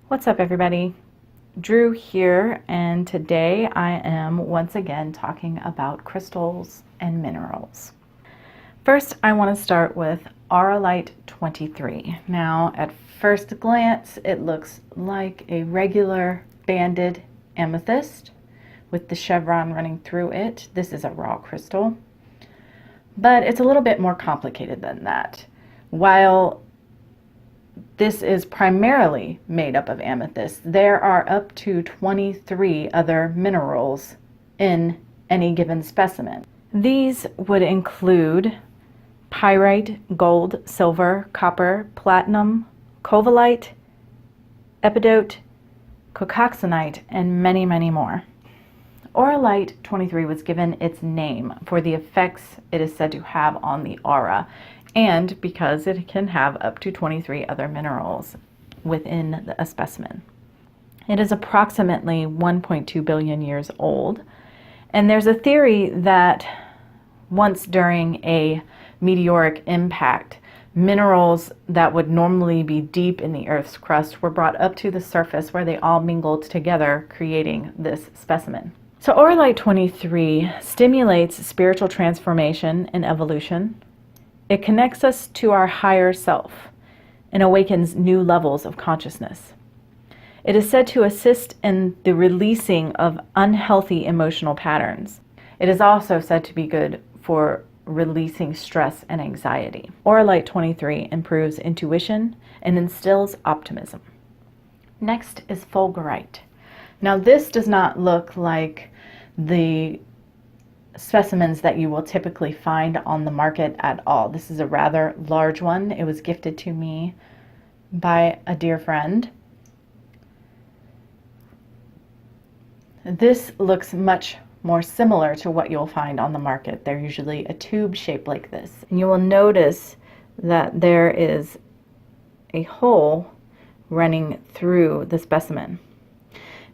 What's up, everybody? Drew here, and today I am once again talking about crystals and minerals. First, I want to start with Auralite 23. Now, at first glance, it looks like a regular banded amethyst with the chevron running through it. This is a raw crystal, but it's a little bit more complicated than that. While this is primarily made up of amethyst, there are up to 23 other minerals in any given specimen. These would include pyrite, gold, silver, copper, platinum, covalite, epidote, cocoxanite, and many, many more. Auralite 23 was given its name for the effects it is said to have on the aura, and because it can have up to 23 other minerals within a specimen. It is approximately 1.2 billion years old, and there's a theory that once during a meteoric impact, minerals that would normally be deep in the Earth's crust were brought up to the surface where they all mingled together, creating this specimen. So Auralite 23 stimulates spiritual transformation and evolution. It connects us to our higher self and awakens new levels of consciousness. It is said to assist in the releasing of unhealthy emotional patterns. It is also said to be good for releasing stress and anxiety. Auralite 23 improves intuition and instills optimism. Next is fulgurite. Now, this does not look like the specimens that you will typically find on the market at all. This is a rather large one. It was gifted to me by a dear friend. This looks much more similar to what you'll find on the market. They're usually a tube shaped like this. And you will notice that there is a hole running through the specimen.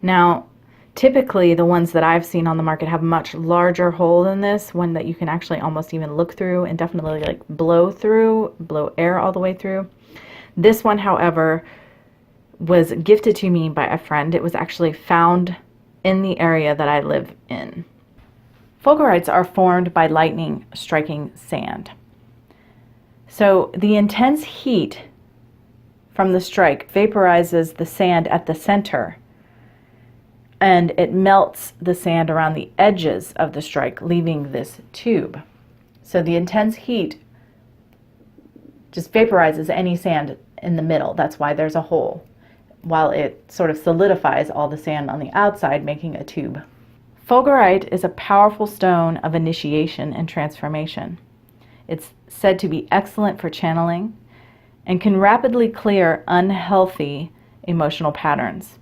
Now, typically, the ones that I've seen on the market have much larger hole than this, one that you can actually almost even look through and definitely like blow air all the way through. This one, however, was gifted to me by a friend. It was actually found in the area that I live in. Fulgurites are formed by lightning striking sand. So the intense heat from the strike vaporizes the sand at the center, and it melts the sand around the edges of the strike, leaving this tube. So the intense heat just vaporizes any sand in the middle. That's why there's a hole, while it sort of solidifies all the sand on the outside, making a tube. Fulgurite is a powerful stone of initiation and transformation. It's said to be excellent for channeling and can rapidly clear unhealthy emotional patterns.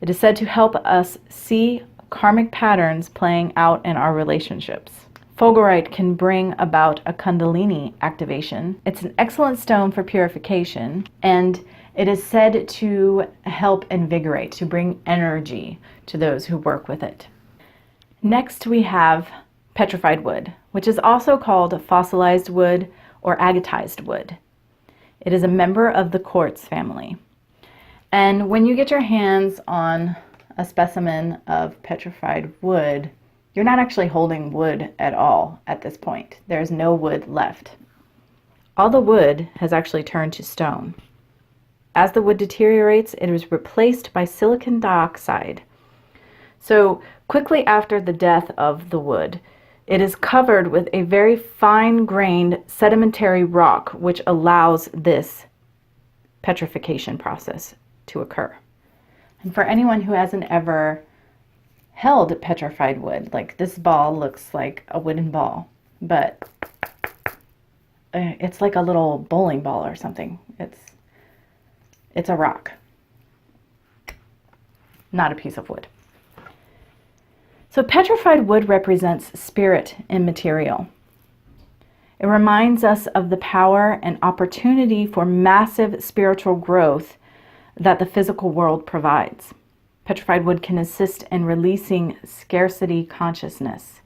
It is said to help us see karmic patterns playing out in our relationships. Fulgurite can bring about a Kundalini activation. It's an excellent stone for purification, and it is said to help invigorate, to bring energy to those who work with it. Next, we have petrified wood, which is also called fossilized wood or agatized wood. It is a member of the quartz family. And when you get your hands on a specimen of petrified wood, you're not actually holding wood at all at this point. There's no wood left. All the wood has actually turned to stone. As the wood deteriorates, it is replaced by silicon dioxide. So quickly after the death of the wood, it is covered with a very fine-grained sedimentary rock, which allows this petrification process to occur. And for anyone who hasn't ever held petrified wood, like this ball looks like a wooden ball, but it's like a little bowling ball or something. It's a rock, not a piece of wood. So petrified wood represents spirit immaterial. It reminds us of the power and opportunity for massive spiritual growth that the physical world provides. Petrified wood can assist in releasing scarcity consciousness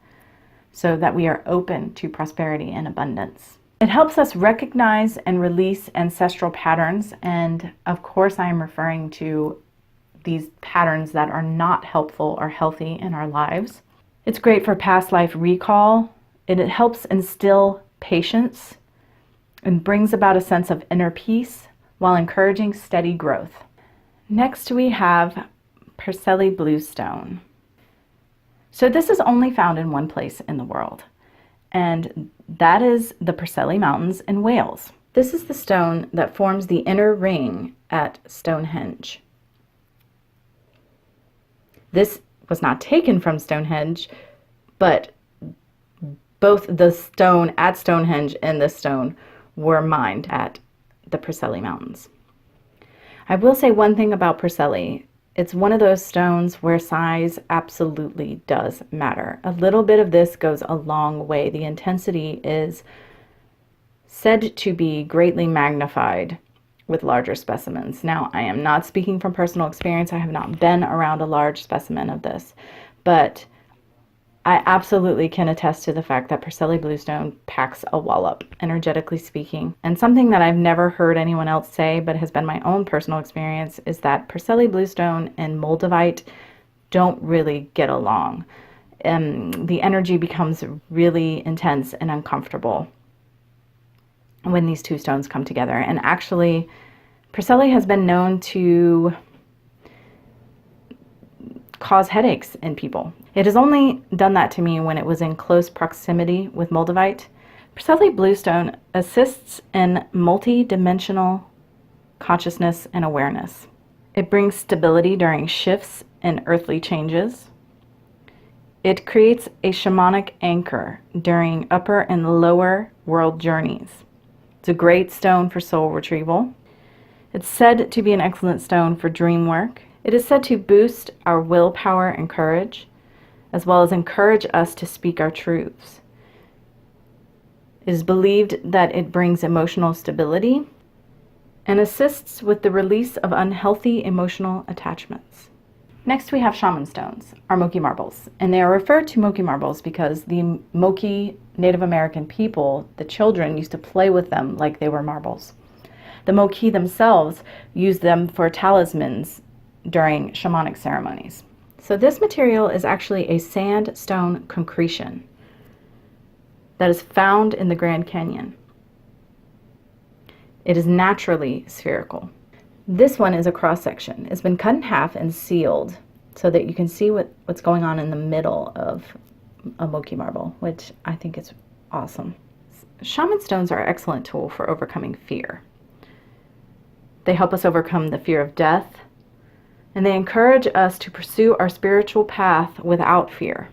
so that we are open to prosperity and abundance. It helps us recognize and release ancestral patterns, and of course I am referring to these patterns that are not helpful or healthy in our lives. It's great for past life recall. It helps instill patience and brings about a sense of inner peace while encouraging steady growth. Next we have Preseli Bluestone. So this is only found in one place in the world, and that is the Preseli Mountains in Wales. This is the stone that forms the inner ring at Stonehenge. This was not taken from Stonehenge, but both the stone at Stonehenge and this stone were mined at the Preseli Mountains. I will say one thing about Preseli. It's one of those stones where size absolutely does matter. A little bit of this goes a long way. The intensity is said to be greatly magnified with larger specimens. Now, I am not speaking from personal experience. I have not been around a large specimen of this, but I absolutely can attest to the fact that Preseli Bluestone packs a wallop, energetically speaking. And something that I've never heard anyone else say, but has been my own personal experience, is that Preseli Bluestone and Moldavite don't really get along. The energy becomes really intense and uncomfortable when these two stones come together. And actually, Preseli has been known to cause headaches in people. It has only done that to me when it was in close proximity with Moldavite. Preseli Bluestone assists in multi-dimensional consciousness and awareness. It brings stability during shifts and earthly changes. It creates a shamanic anchor during upper and lower world journeys. It's a great stone for soul retrieval. It's said to be an excellent stone for dream work. It is said to boost our willpower and courage, as well as encourage us to speak our truths. It is believed that it brings emotional stability and assists with the release of unhealthy emotional attachments. Next we have shaman stones, or Moki marbles, and they are referred to Moki marbles because the Moki Native American people, the children, used to play with them like they were marbles. The Moki themselves used them for talismans during shamanic ceremonies. So this material is actually a sandstone concretion that is found in the Grand Canyon. It is naturally spherical. This one is a cross section. It's been cut in half and sealed so that you can see what's going on in the middle of a Moki marble, which I think is awesome. Shaman stones are an excellent tool for overcoming fear. They help us overcome the fear of death, and they encourage us to pursue our spiritual path without fear.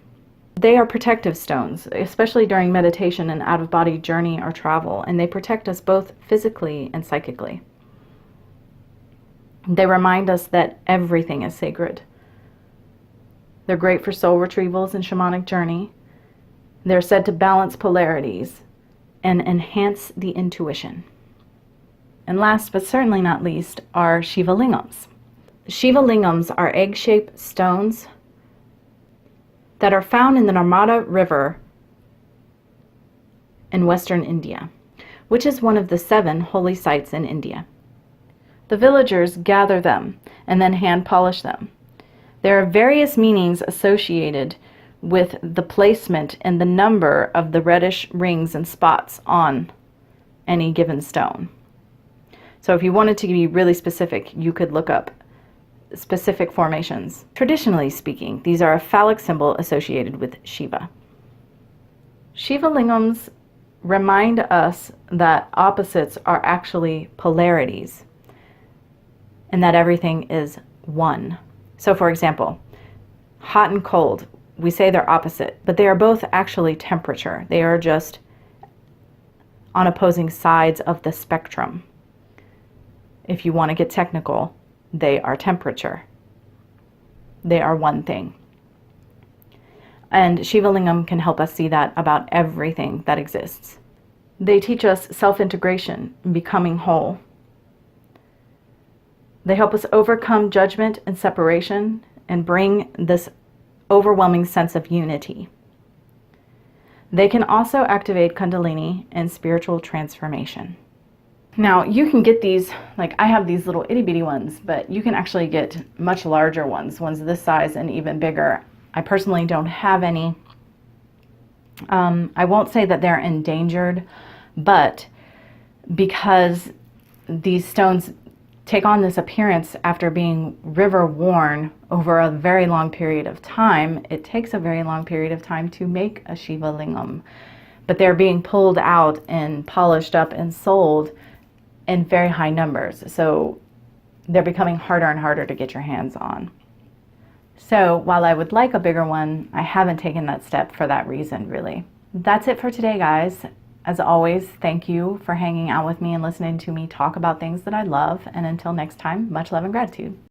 They are protective stones, especially during meditation and out-of-body journey or travel, and they protect us both physically and psychically. They remind us that everything is sacred. They're great for soul retrievals and shamanic journey. They're said to balance polarities and enhance the intuition. And last but certainly not least are Shiva lingams. Shiva lingams are egg-shaped stones that are found in the Narmada River in western India, which is one of the 7 holy sites in India. The villagers gather them and then hand polish them. There are various meanings associated with the placement and the number of the reddish rings and spots on any given stone. So if you wanted to be really specific, you could look up specific formations. Traditionally speaking, these are a phallic symbol associated with Shiva. Shiva lingams remind us that opposites are actually polarities and that everything is one. So for example, hot and cold, we say they're opposite, but they are both actually temperature. They are just on opposing sides of the spectrum. If you want to get technical, they are temperature. They are one thing. And Shiva lingam can help us see that about everything that exists. They teach us self-integration, becoming whole. They help us overcome judgment and separation and bring this overwhelming sense of unity. They can also activate Kundalini and spiritual transformation. Now, you can get these, like I have these little itty bitty ones, but you can actually get much larger ones this size and even bigger. I personally don't have any. I won't say that they're endangered, but because these stones take on this appearance after being river worn over a very long period of time, it takes a very long period of time to make a Shiva Lingam. But they're being pulled out and polished up and sold in very high numbers. So they're becoming harder and harder to get your hands on. So while I would like a bigger one, I haven't taken that step for that reason, really. That's it for today, guys. As always, thank you for hanging out with me and listening to me talk about things that I love. And until next time, much love and gratitude.